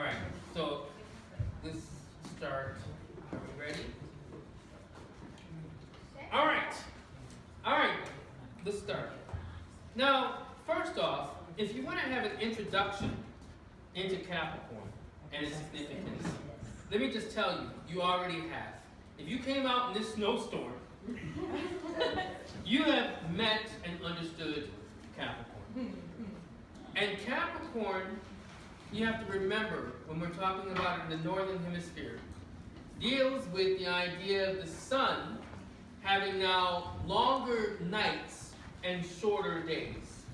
All right, so let's start. Are we ready? All right. All right, let's start. Now, first off, if you want to have an introduction into Capricorn and its significance, let me just tell you, you already have. If you came out in this snowstorm, you have met and understood Capricorn. And Capricorn, you have to remember, when we're talking about it in the northern hemisphere, deals with the idea of the sun having now longer nights and shorter days.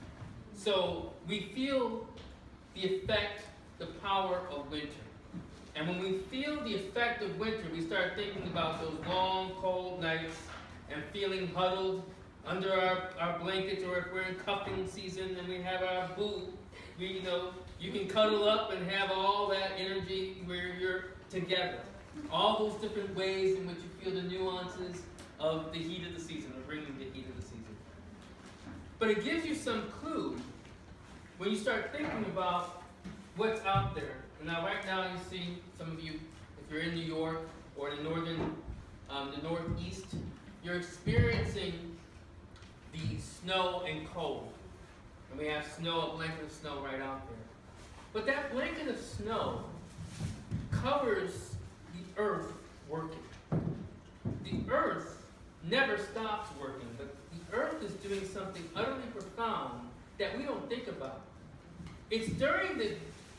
So we feel the effect, the power of winter. And when we feel the effect of winter, we start thinking about those long, cold nights and feeling huddled under our blankets, or if we're in cuffing season and we have our boo, you can cuddle up and have all that energy where you're together. All those different ways in which you feel the nuances of the heat of the season, or bringing the heat of the season. But it gives you some clue when you start thinking about what's out there. Now, right now, you see some of you, if you're in New York or the Northeast, you're experiencing the snow and cold. And we have snow, a blanket of snow right out there. But that blanket of snow covers the earth working. The earth never stops working, but the earth is doing something utterly profound that we don't think about. It's during the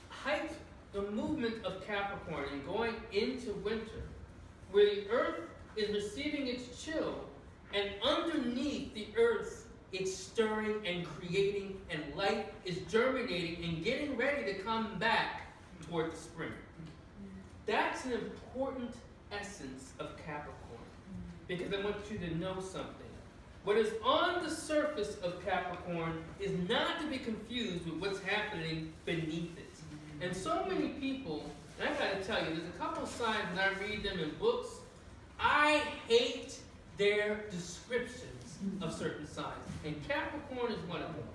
height, the movement of Capricorn and going into winter, where the earth is receiving its chill, and underneath the earth it's stirring and creating, and life is germinating and getting ready to come back toward the spring. That's an important essence of Capricorn, because I want you to know something. What is on the surface of Capricorn is not to be confused with what's happening beneath it. And so many people, and I gotta tell you, there's a couple of signs when I read them in books, I hate their descriptions of certain signs. And Capricorn is one of them.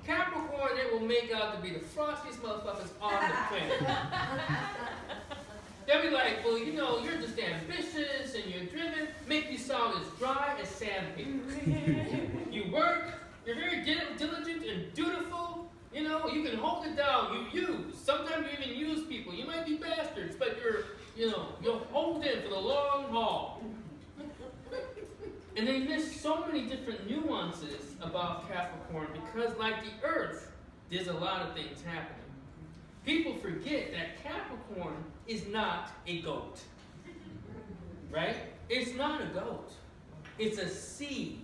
Capricorn, they will make out to be the frostiest motherfuckers on the planet. They'll be like, well, you're just ambitious and you're driven, make you sound as dry as sandpaper. You work, you're very diligent and dutiful, you can hold it down, you use. Sometimes you even use people. You might be bastards, but you'll hold in for the long haul. And they miss so many different nuances about Capricorn because, like the earth, there's a lot of things happening. People forget that Capricorn is not a goat. Right? It's not a goat. It's a sea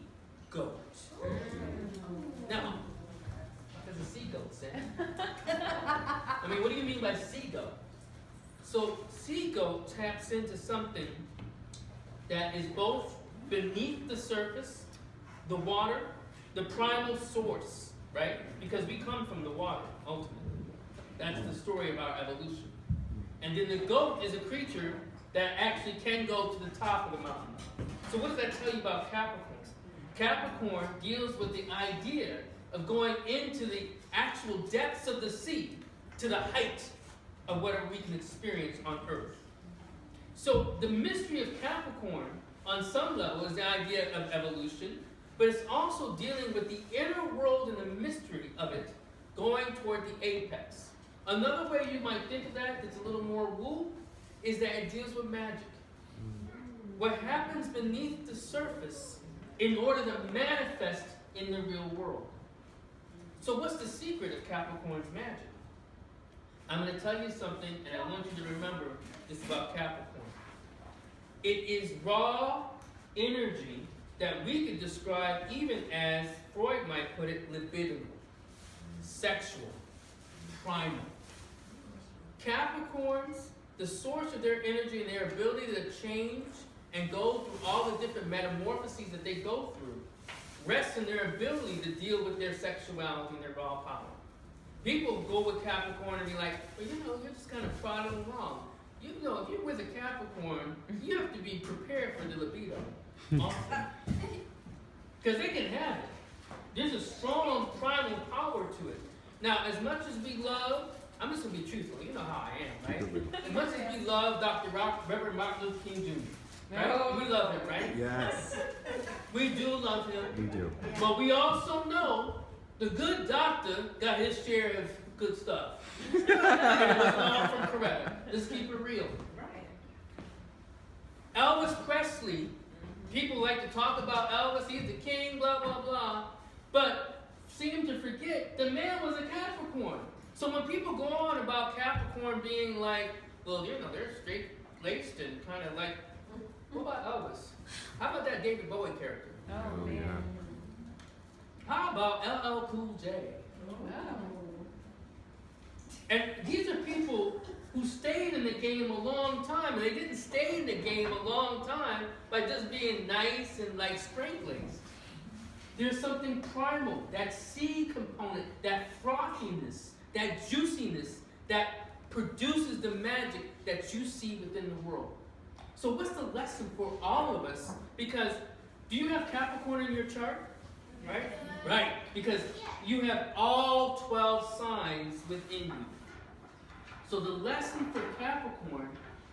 goat. Now, what does a sea goat say? I mean, what do you mean by sea goat? So, sea goat taps into something that is both beneath the surface, the water, the primal source, right? Because we come from the water, ultimately. That's the story of our evolution. And then the goat is a creature that actually can go to the top of the mountain. So what does that tell you about Capricorn? Capricorn deals with the idea of going into the actual depths of the sea, to the height of whatever we can experience on Earth. So the mystery of Capricorn, on some level, is the idea of evolution, but it's also dealing with the inner world and the mystery of it, going toward the apex. Another way you might think of that, that's a little more woo, is that it deals with magic. What happens beneath the surface in order to manifest in the real world. So what's the secret of Capricorn's magic? I'm going to tell you something, and I want you to remember this about Capricorn. It is raw energy that we could describe even as Freud might put it, libidinal, sexual, primal. Capricorns, the source of their energy and their ability to change and go through all the different metamorphoses that they go through, rests in their ability to deal with their sexuality and their raw power. People go with Capricorn and be like, well, you're just kind of plodding along. If you're with a Capricorn, you have to be prepared for the libido. Because they can have it. There's a strong primal power to it. Now, as much as we love I'm just going to be truthful. You know how I am, right? As much as we love Reverend Martin Luther King Jr., right? We love him, right? Yes. We do love him. We do. But we also know the good doctor got his share of good stuff. And it wasn't all from Coretta. Let's keep it real. Elvis Presley, people like to talk about Elvis, he's the king, blah, blah, blah, but seem to forget the man was a Capricorn. So when people go on about Capricorn being like, well, you know, they're straight-laced and kind of like, what about Elvis? How about that David Bowie character? Oh, yeah. How about LL Cool J? And these are people who stayed in the game a long time, and they didn't stay in the game a long time by just being nice and like straight-laced. There's something primal, that seed component, that frothiness, that juiciness that produces the magic that you see within the world. So what's the lesson for all of us? Because do you have Capricorn in your chart? Right? Right, because you have all 12 signs within you. So the lesson for Capricorn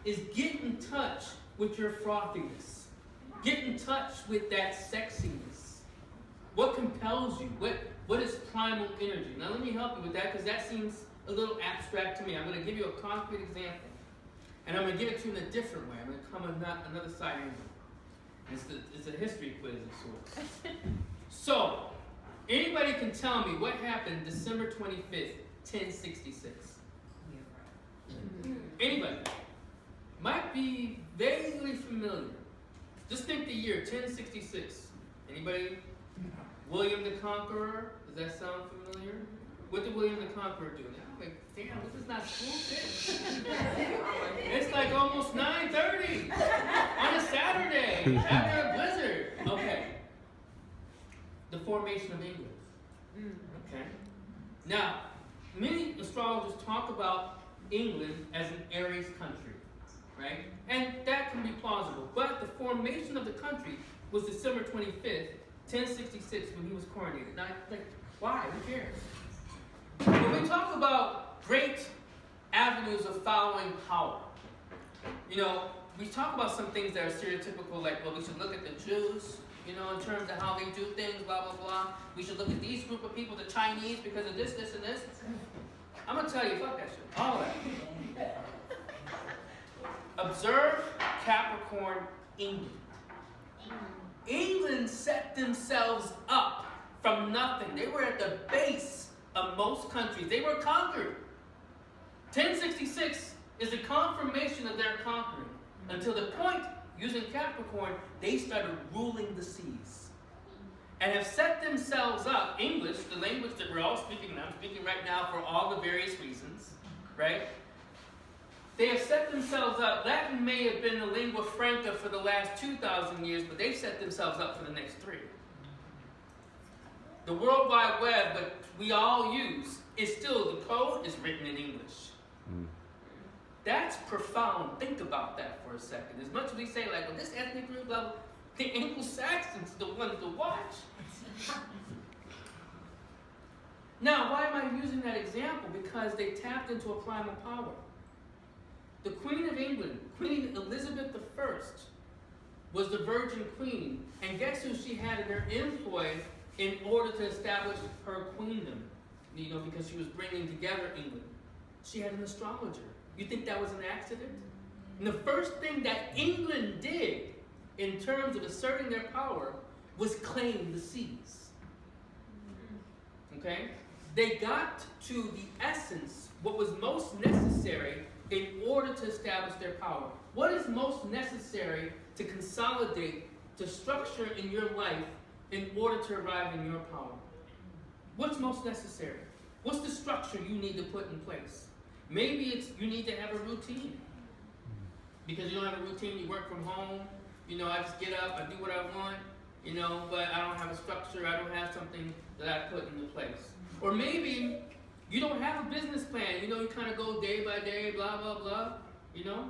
is get in touch with your frothiness. Get in touch with that sexiness. What compels you? What is primal energy? Now let me help you with that because that seems a little abstract to me. I'm going to give you a concrete example. And I'm going to give it to you in a different way. I'm going to come on another side angle. It's a history quiz of sorts. So, anybody can tell me what happened December 25th, 1066? Anybody? Might be vaguely familiar. Just think the year, 1066. Anybody? William the Conqueror? Does that sound familiar? What did William the Conqueror do? I'm like, damn, this is not school shit. It's like almost 9:30 on a Saturday after a blizzard. Okay. The formation of England. Okay. Now, many astrologers talk about England as an Aries country, right? And that can be plausible. But the formation of the country was December 25th, 1066, when he was coronated. Now, like, why? Who cares? When we talk about great avenues of following power, you know, we talk about some things that are stereotypical, like, well, we should look at the Jews, you know, in terms of how they do things, blah, blah, blah. We should look at these group of people, the Chinese, because of this, this, and this. I'm going to tell you, fuck that shit. All of that. Observe Capricorn, England. England set themselves up from nothing. They were at the base of most countries. They were conquered. 1066 is the confirmation of their conquering. Until the point, using Capricorn, they started ruling the seas. And have set themselves up, English, the language that we're all speaking, and I'm speaking right now for all the various reasons, right? They have set themselves up. Latin may have been the lingua franca for the last 2,000 years, but they've set themselves up for the next 3. The World Wide Web that we all use is still, the code is written in English. That's profound. Think about that for a second. As much as we say, like, well, this ethnic group, blah, blah, the Anglo-Saxons are the ones to watch. Now, why am I using that example? Because they tapped into a primal power. The Queen of England, Queen Elizabeth I, was the Virgin Queen. And guess who she had in her employ in order to establish her queendom? You know, because she was bringing together England. She had an astrologer. You think that was an accident? And the first thing that England did in terms of asserting their power was claim the seas. Okay? They got to the essence, what was most necessary in order to establish their power. What is most necessary to consolidate, to structure in your life in order to arrive in your power? What's most necessary? What's the structure you need to put in place? Maybe it's you need to have a routine. Because you don't have a routine, you work from home, you know, I just get up, I do what I want, you know, but I don't have a structure, I don't have something that I put into place. Or maybe you don't have a business plan, you know, you kind of go day by day, blah, blah, blah, you know?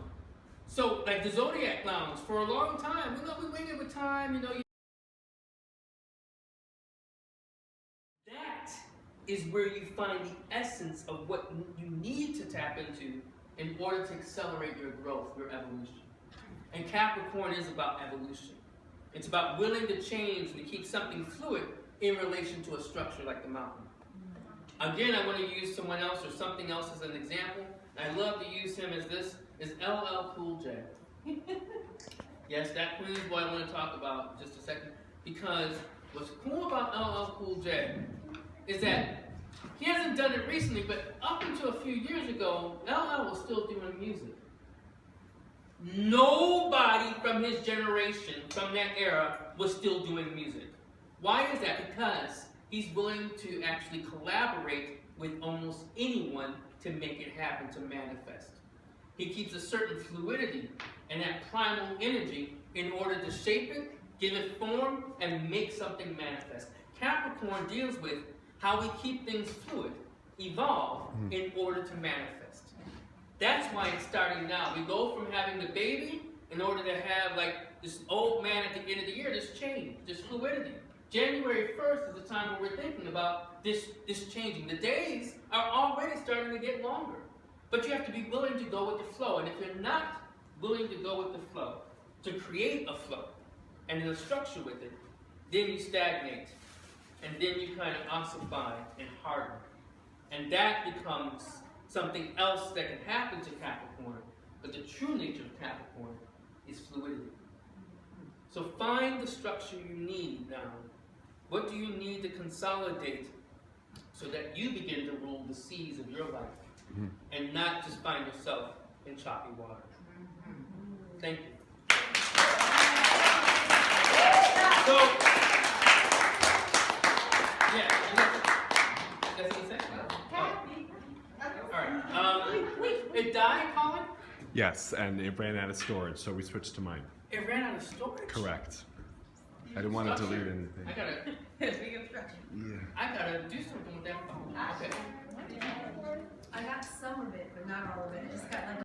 So, like the Zodiac Lounge, for a long time, you know, we waited with time, you know. That is where you find the essence of what you need to tap into in order to accelerate your growth, your evolution. And Capricorn is about evolution. It's about willing to change and to keep something fluid in relation to a structure like the mountain. Again, I want to use someone else or something else as an example. I love to use him as this, is LL Cool J. Yes, that Queens boy I want to talk about in just a second. Because what's cool about LL Cool J is that he hasn't done it recently, but up until a few years ago, LL was still doing music. Nobody from his generation, from that era, was still doing music. Why is that? Because he's willing to actually collaborate with almost anyone to make it happen, to manifest. He keeps a certain fluidity and that primal energy in order to shape it, give it form, and make something manifest. Capricorn deals with how we keep things fluid, evolve, in order to manifest. That's why it's starting now. We go from having the baby in order to have like this old man at the end of the year, this change, this fluidity. January 1st is the time where we're thinking about this changing. The days are already starting to get longer. But you have to be willing to go with the flow. And if you're not willing to go with the flow, to create a flow, and then a structure with it, then you stagnate. And then you kind of ossify and harden. And that becomes something else that can happen to Capricorn. But the true nature of Capricorn is fluidity. So find the structure you need now. What do you need to consolidate so that you begin to rule the seas of your life and not just find yourself in choppy water? Thank you. So, yeah, that's what you said? All right. It died, Colin? Yes, and it ran out of storage, so we switched to mine. It ran out of storage? Correct. I didn't want to delete anything. I gotta do something with that phone. Okay. I got some of it, but not all of it. I just got like